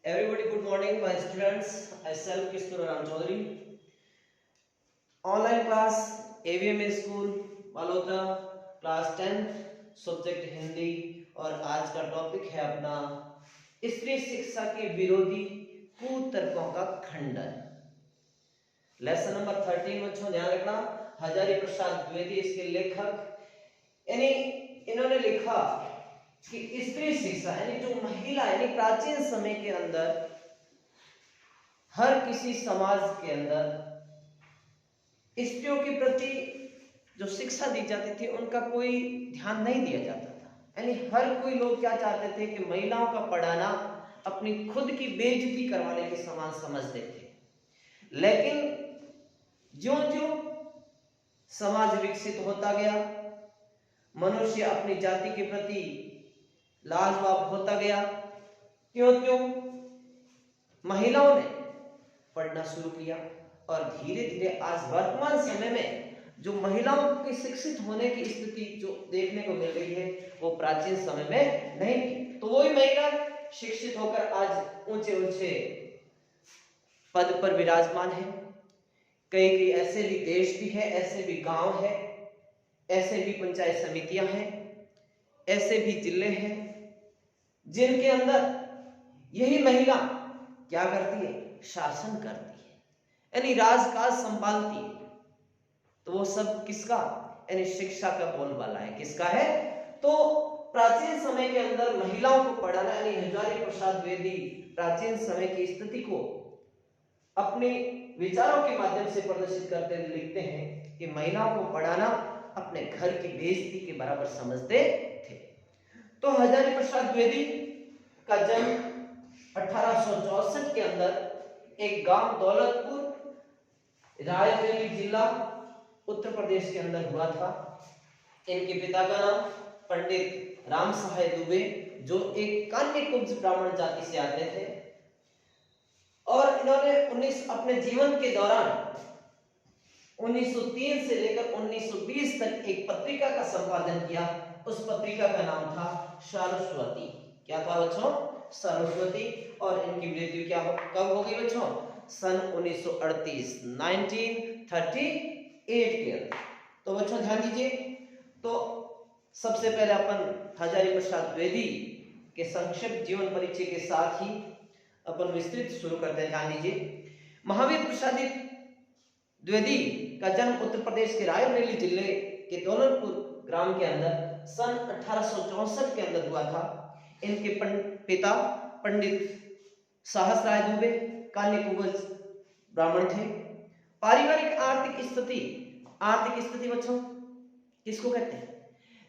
Everybody, good morning, my students. I self Kishore Ram Chaudhary. Online class AVM school Balotra, class 10, subject Hindi. और आज का topic है अपना स्त्री शिक्षा के विरोधी कुतर्कों का खंडन। लेसन नंबर 13 बच्चों ध्यान रखना। हजारी प्रसाद द्विवेदी इसके लेखक, यानी इन्होंने लिखा कि स्त्री शिक्षा यानी जो महिला यानी प्राचीन समय के अंदर हर किसी समाज के अंदर स्त्रियों के प्रति जो शिक्षा दी जाती थी उनका कोई ध्यान नहीं दिया जाता था। यानी हर कोई लोग क्या चाहते थे कि महिलाओं का पढ़ाना अपनी खुद की बेइज्जती करवाने के समान समझते थे। लेकिन ज्यों-ज्यों समाज विकसित होता गया, मनुष्य अपनी जाति के प्रति लाजवाब होता गया, त्यों-त्यों महिलाओं ने पढ़ना शुरू किया। और धीरे धीरे आज वर्तमान समय में जो महिलाओं के शिक्षित होने की स्थिति जो देखने को मिल रही है वो प्राचीन समय में नहीं थी। तो वही महिला शिक्षित होकर आज ऊंचे ऊंचे पद पर विराजमान है। कई कई ऐसे भी देश भी है, ऐसे भी गांव है, ऐसे भी पंचायत समितियां हैं, ऐसे भी जिले हैं जिनके अंदर यही महिला क्या करती है, शासन करती है, यानी राजकाज संभालती है। तो वो सब किसका, यानी शिक्षा का बोलबाला है। किसका है? तो प्राचीन समय के अंदर महिलाओं को पढ़ाना, यानी हजारी प्रसाद द्विवेदी प्राचीन समय की स्थिति को अपने विचारों के माध्यम से प्रदर्शित करते हुए लिखते हैं कि महिलाओं को पढ़ाना अपने घर की बेइज्जती के बराबर समझते थे। तो हजारी प्रसाद द्विवेदी का जन्म 1864 के अंदर एक गांव दौलतपुर, रायबरेली जिला, उत्तर प्रदेश के अंदर हुआ था। इनके पिता का नाम पंडित राम सहाय दुबे, जो एक कन्या कुब्ज ब्राह्मण जाति से आते थे। और इन्होंने अपने जीवन के दौरान 1903 से लेकर 1920 तक एक पत्रिका का संपादन किया। उस पत्रिका का नाम था सरस्वती। क्या था बच्चों? सरस्वती। और इनकी मृत्यु कब हो गई बच्चों? सन 1938 1938 के अंदर। तो बच्चों ध्यान दीजिए। तो सबसे पहले अपन हजारी प्रसाद द्विवेदी के संक्षिप्त जीवन परिचय के साथ ही अपन विस्तृत शुरू करते हैं। ध्यान दीजिए। महावीर प्रसाद द्विवेदी का जन्म उत्तर प्रदेश के रायबरेली जिले के दौलतपुर ग्राम के अंदर सन 1864 के अंदर हुआ था। इनके पिता पंडित साहस राय दुबे कन्या कुब्ज ब्राह्मण थे। पारिवारिक आर्थिक स्थिति बच्चों किसको कहते हैं?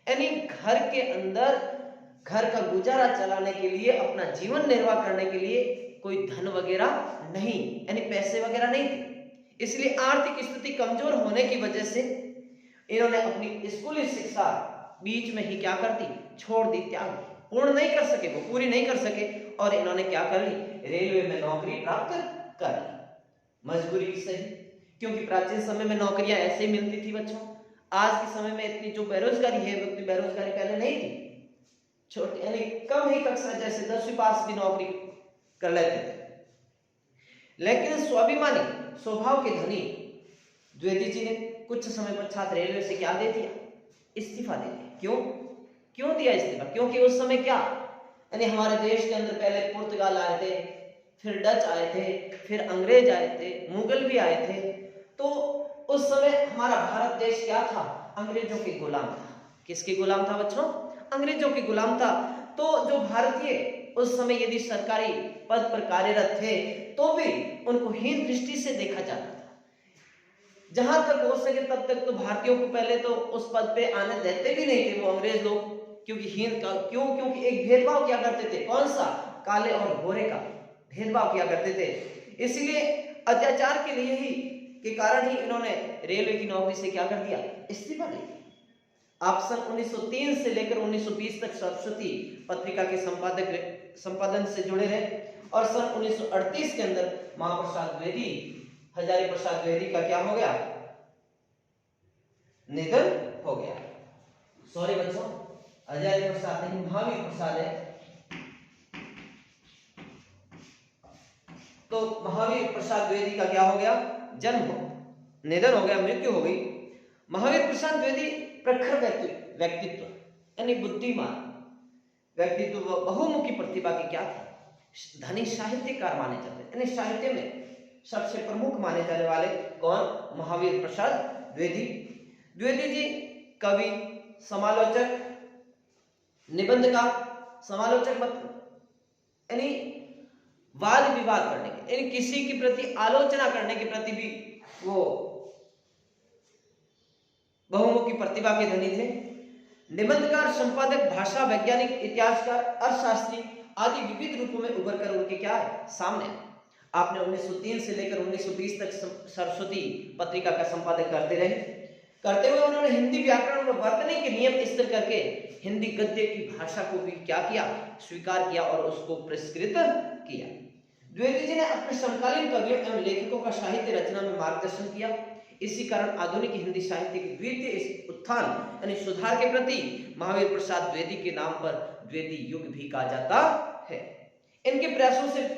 यानी घर के अंदर घर का गुजारा चलाने के लिए, अपना जीवन निर्वाह करने के लिए कोई धन वगैरह नहीं, यानी पैसे वगैरह नहीं थे। इसलिए आर्थिक स्थिति कमजोर होने की वजह से इन्होंने अपनी स्कूली शिक्षा बीच में ही क्या कर दी, छोड़ दी, त्याग दी। पूर्ण नहीं कर सके, वो पूरी नहीं कर सके। और इन्होंने क्या कर ली, रेलवे में नौकरी प्राप्त कर ली, मजबूरी से ही। क्योंकि प्राचीन समय में नौकरियां ऐसे ही मिलती थी बच्चों। आज के समय में इतनी जो बेरोजगारी है, उतनी बेरोजगारी पहले नहीं थी। छोटे यानी कम ही कक्षा, जैसे 10वीं पास भी नौकरी कर लेते थे। लेकिन स्वाभिमानी स्वभाव के धनी द्विवेदी जी ने कुछ समय पश्चात रेलवे से क्या दे दिया, इस्तीफा दे दिया। क्यों दिया इस्तीफा? क्योंकि उस समय क्या, यानी हमारे देश के अंदर पहले पुर्तगाल आए थे, फिर डच आए थे, फिर अंग्रेज आए थे, मुगल भी आए थे। तो उस समय हमारा भारत देश क्या था, अंग्रेजों के गुलाम था। किसके गुलाम था बच्चों? अंग्रेजों के गुलाम था। तो जो भारतीय उस समय यदि सरकारी पद पर कार्यरत थे तो भी उनको हीन दृष्टि से देखा जाता था। जहां तक हो सके तब तक तो भारतीयों को पहले तो उस पद पे आने देते भी नहीं थे वो अंग्रेज लोग। क्योंकि एक भेदभाव किया करते थे। कौन सा? काले और गोरे का भेदभाव किया करते थे। इसलिए अत्याचार के लिए ही के कारण ही इन्होंने रेलवे की नौकरी से क्या कर दिया, इस्तीफा दे दिया। आप सन 1903 से लेकर 1920 तक सरस्वती पत्रिका के संपादन से जुड़े रहे। और सन 1938 के अंदर महाप्रसाद द्विवेदी, हजारी प्रसाद द्विवेदी का क्या हो गया, निधन हो गया। सॉरी बच्चों, हजारी प्रसाद नहीं, महावीर प्रसाद है। तो महावीर प्रसाद द्विवेदी का क्या हो गया, निधन हो गया, मृत्यु हो गई। महावीर प्रसाद द्विवेदी प्रखर व्यक्तित्व यानी बुद्धिमान व्यक्तित्व, बहुमुखी प्रतिभा के क्या थे, धनी साहित्यकार माने जाते, यानी साहित्य में सबसे प्रमुख माने जाने वाले कौन, महावीर प्रसाद द्विवेदी। द्विवेदी जी कवि, समालोचक, निबंधकार, समालोचक मतलब यानी वाद विवाद करने के, यानी किसी के प्रति आलोचना करने के प्रति भी वो बहुमुखी प्रतिभा के धनी थे। निबंधकार, संपादक, भाषा वैज्ञानिक, इतिहासकार, अर्थशास्त्री आदि विविध रूपों में उभर कर उनके क्या है, सामने। आपने 1903 से लेकर 1920 तक सरस्वती पत्रिका का संपादक करते हुए उन्होंने हिंदी व्याकरण और वर्तनी के नियम स्थिर करके हिंदी गद्य की भाषा को भी क्या किया, स्वीकार किया और उसको पुरस्कृत किया। द्विवेदी जी ने अपने समकालीन कवियों एवं लेखकों का साहित्य रचना में मार्गदर्शन किया। इसी कारण आधुनिक हिंदी साहित्य के द्वितीय उत्थान यानी सुधार के प्रति महावीर प्रसाद द्विवेदी के नाम पर द्विवेदी युग भी कहा जाता है। इनके प्रयासों से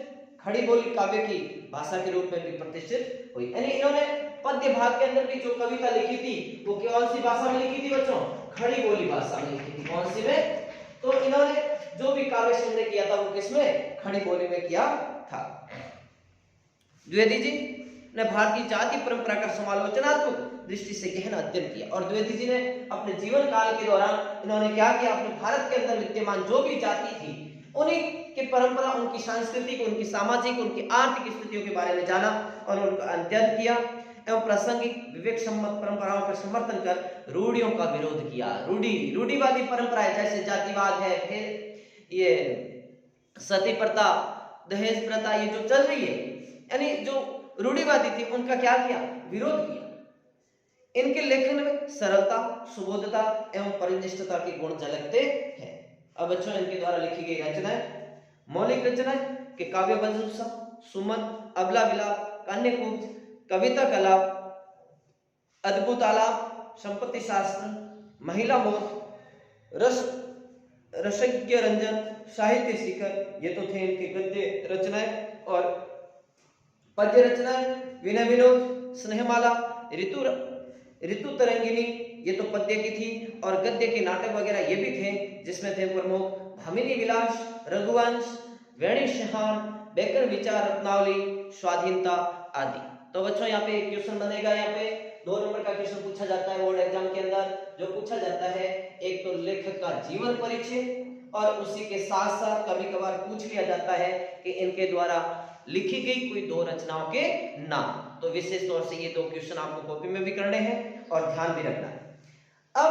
खड़ी बोली काव्य की भाषा के रूप में भी प्रतिष्ठित हुई, यानी इन्होंने पद्य भाग के अंदर भी जो कविता लिखी थी वो कौन सी भाषा में लिखी थी बच्चों, खड़ी बोली भाषा में लिखी थी। कौन सी में, तो इन्होंने जो भी काव्य संग्रह किया था वो किसमें, खड़ी बोली में किया था। द्विवेदी जी ने भारतीय जाति परंपरा का समालोचनात्मक दृष्टि से गहन अध्ययन किया और द्विवेदी जी ने अपने जीवन काल के दौरान इन्होंने क्या किया, अपने भारत के अंदर विद्यमान जो भी जाति थी उन्हीं की परंपरा, उनकी सांस्कृतिक, उनकी सामाजिक, उनकी आर्थिक स्थितियों के बारे में जाना और उनका अध्ययन किया एवं प्रासंगिक विवेक सम्मत परंपराओं का समर्थन कर रूढ़ियों का विरोध किया। रूढ़िवादी परंपराएं जैसे जातिवाद है, फिर ये सती प्रथा, दहेज प्रथा, ये जो चल रही है, यानी जो रूढ़िवादी थी उनका क्या किया, विरोध किया। इनके लेखन में सरलता, सुबोधता एवं परिनिष्ठता के गुण झलकते हैं। अब बच्चों इनके द्वारा लिखी गई रचनाएं, मौलिक रचनाएं के काव्य बंजुसा, सुमन, अबला विलाप, कान्यकूट, कविता कला, अद्भुत आलाप, संपत्ति शास्त्र, महिला मोद, रसज्ञ रंजन, साहित्य शिखर, ये तो थे इनके गद्य रचनाएं। और पद्य रचनाएं, विनय विनोद, स्नेहमाला, ऋतु तरंगिनी, ये तो पद्य की थी। और गद्य के नाटक वगैरह ये भी थे, जिसमें थे प्रमुख भामिनी विलास, रघुवंश, वेणी शहान, बेकर विचार रत्नावली, स्वाधीनता आदि। तो बच्चों यहाँ पे क्वेश्चन बनेगा, यहाँ पे 2 नंबर का क्वेश्चन पूछा जाता है बोर्ड एग्जाम के अंदर। जो पूछा जाता है, एक तो लेखक का जीवन परिचय और उसी के साथ साथ कभी कभार पूछ लिया जाता है कि इनके द्वारा लिखी गई कोई 2 रचनाओं के नाम। तो विशेष तौर से ये 2 क्वेश्चन आपको कॉपी में भी करने हैं और ध्यान भी रखना है। अब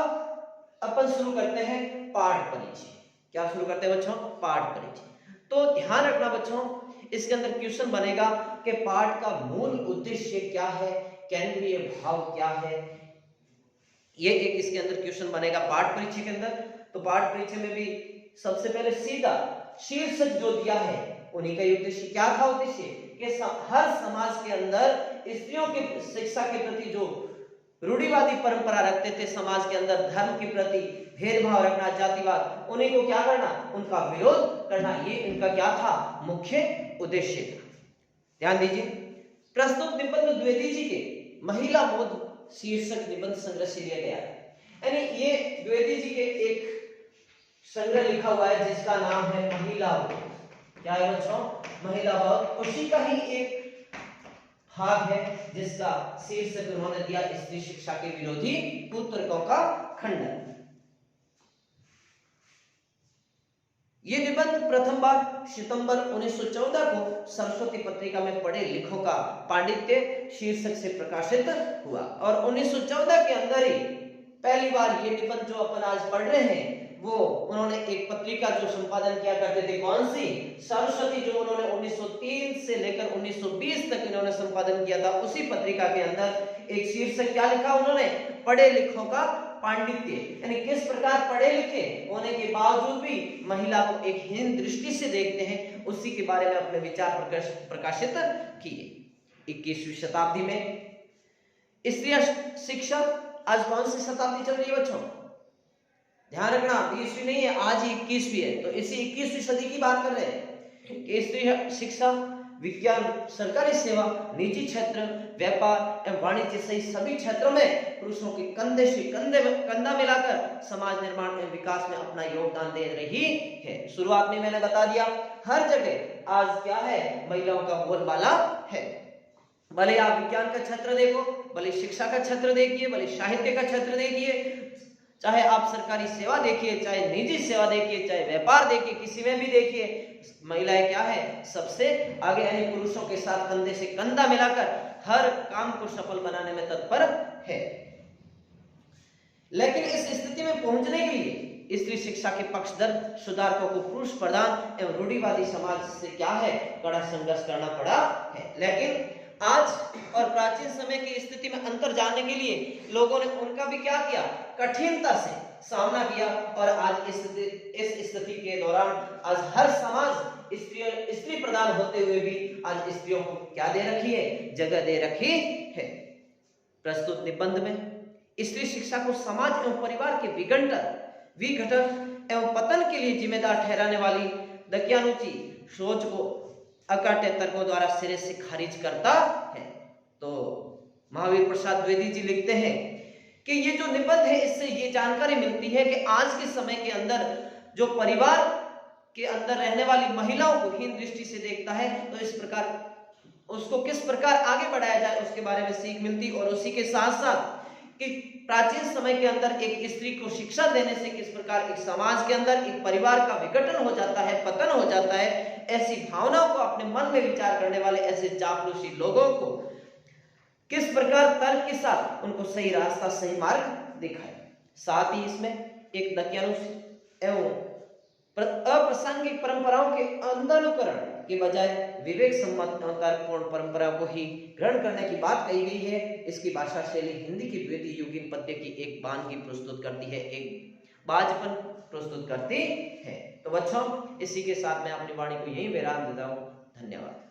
अपन शुरू करते हैं पाठ परिचय। क्या शुरू करते हैं बच्चों, पाठ परिचय। तो ध्यान रखना बच्चों, इसके अंदर क्वेश्चन बनेगा कि पाठ का मूल उद्देश्य क्या है, केंद्रीय भाव क्या है, ये एक इसके अंदर क्वेश्चन बनेगा पाठ परिचय के अंदर। तो पाठ परिचय में भी सबसे पहले सीधा शीर्षक जो दिया है उन्हीं का उद्देश्य क्या था, उद्देश्य कि हर समाज के अंदर स्त्रियों की शिक्षा के प्रति जो रूढ़िवादी परंपरा रखते थे, समाज के अंदर धर्म के प्रति भेदभाव रखना, जातिवाद, उन्हीं को क्या करना, उनका विरोध करना, ये इनका क्या था, मुख्य उद्देश्य था। ध्यान दीजिए, प्रस्तुत निबंध द्विवेदी जी के महिला मोद शीर्षक निबंध संग्रह से लिया गया है। यानी ये द्विवेदी जी के एक संग्रह लिखा हुआ है जिसका नाम है महिला मोद। क्या है बच्चों, महिला मोद। उसी का ही एक भाग है जिसका शीर्षक उन्होंने दिया स्त्री शिक्षा के विरोधी कुतर्कों का खंडन। ये निबंध प्रथम बार सितंबर 1914 को सरस्वती पत्रिका में पढ़े लिखों का पांडित्य शीर्षक से प्रकाशित हुआ और 1914 के अंदर ही पहली बार ये निबंध जो अपन आज पढ़ रहे हैं वो उन्होंने एक पत्रिका जो संपादन किया करते थे, कौन सी, सरस्वती, जो उन्होंने 1903 से लेकर 1920 तक इन्होंने संपादन किया था, उसी पत्रिका के अंदर एक शीर्षक क्या लिखा उन्होंने, पढ़े लिखों का पांडित्य। यानी किस प्रकार पढ़े लिखे होने के बावजूद भी महिला को एक हीन दृष्टि से देखते हैं, उसी के बारे में अपने विचार प्रकाशित किए। 21वीं शताब्दी में स्त्री शिक्षा, आज कौन सी शताब्दी चल रही है बच्चों, ध्यान रखना, 20वीं नहीं है, आज ही 21वीं है। तो इसी 21वीं सदी की बात कर रहे हैं कि स्त्री शिक्षा विज्ञान, सरकारी सेवा, निजी क्षेत्र, व्यापार एवं वाणिज्य सहित सभी क्षेत्रों में पुरुषों के कंधे से कंधा मिलाकर समाज निर्माण एवं विकास में अपना योगदान दे रही है। शुरुआत में मैंने बता दिया, हर जगह आज क्या है, महिलाओं का बोलबाला है। भले आप विज्ञान का क्षेत्र देखो, भले शिक्षा का क्षेत्र देखिए, भले साहित्य का क्षेत्र देखिए, चाहे आप सरकारी सेवा देखिए, चाहे निजी सेवा देखिए, चाहे व्यापार देखिए, किसी में भी देखिए, महिलाएं क्या है, सबसे आगे, यानी पुरुषों के साथ कंधे से कंधा मिलाकर हर काम को सफल बनाने में तत्पर है। लेकिन इस स्थिति में पहुंचने के लिए स्त्री शिक्षा के पक्षधर सुधारकों को पुरुष प्रधान एवं रूढ़िवादी समाज से क्या है, कड़ा संघर्ष करना पड़ा है। लेकिन आज और प्राचीन समय की स्थिति में अंतर जानने के लिए लोगों ने उनका भी क्या किया, कठिनता से सामना किया। और आज इस स्थिति के दौरान आज हर समाज स्त्री प्रधान होते हुए भी आज स्त्रियों को क्या दे रखी है, जगह दे रखी है। प्रस्तुत निबंध में स्त्री शिक्षा को समाज एवं परिवार के विघटन एवं पतन के लिए जिम्मेदार ठहराने वाली दकियानुची सोच को अकाट्य तर्कों द्वारा सिरे से खारिज करता है। तो महावीर प्रसाद द्विवेदी जी लिखते हैं कि ये जो निबंध है, इससे ये जानकारी मिलती है कि आज के समय के अंदर जो परिवार के अंदर रहने वाली महिलाओं को हीन दृष्टि से देखता है, तो इस प्रकार उसको किस प्रकार आगे बढ़ाया जाए उसके बारे में सीख मिलती। और उसी के साथ साथ कि प्राचीन समय के अंदर एक स्त्री को शिक्षा देने से किस प्रकार एक समाज के अंदर एक परिवार का विघटन हो जाता है, पतन हो जाता है। ऐसी भावनाओं को अपने मन में विचार करने वाले ऐसे चापलूसी लोगों को किस प्रकार तर्क के साथ उनको सही रास्ता, सही मार्ग दिखाए। साथ ही इसमें एक दकियानुसी एवं अप्रासंगिक परंपराओं के अंधानुकरण के बजाय विवेक सम्मत तर्कपूर्ण परंपरा को ही ग्रहण करने की बात कही गई है। इसकी भाषा शैली हिंदी की द्वितीय युगीन पद्य की एक बानगी प्रस्तुत करती है, एक बाजपन प्रस्तुत करती है। तो बच्चों, इसी के साथ मैं अपनी वाणी को यहीं विराम देता हूं। धन्यवाद।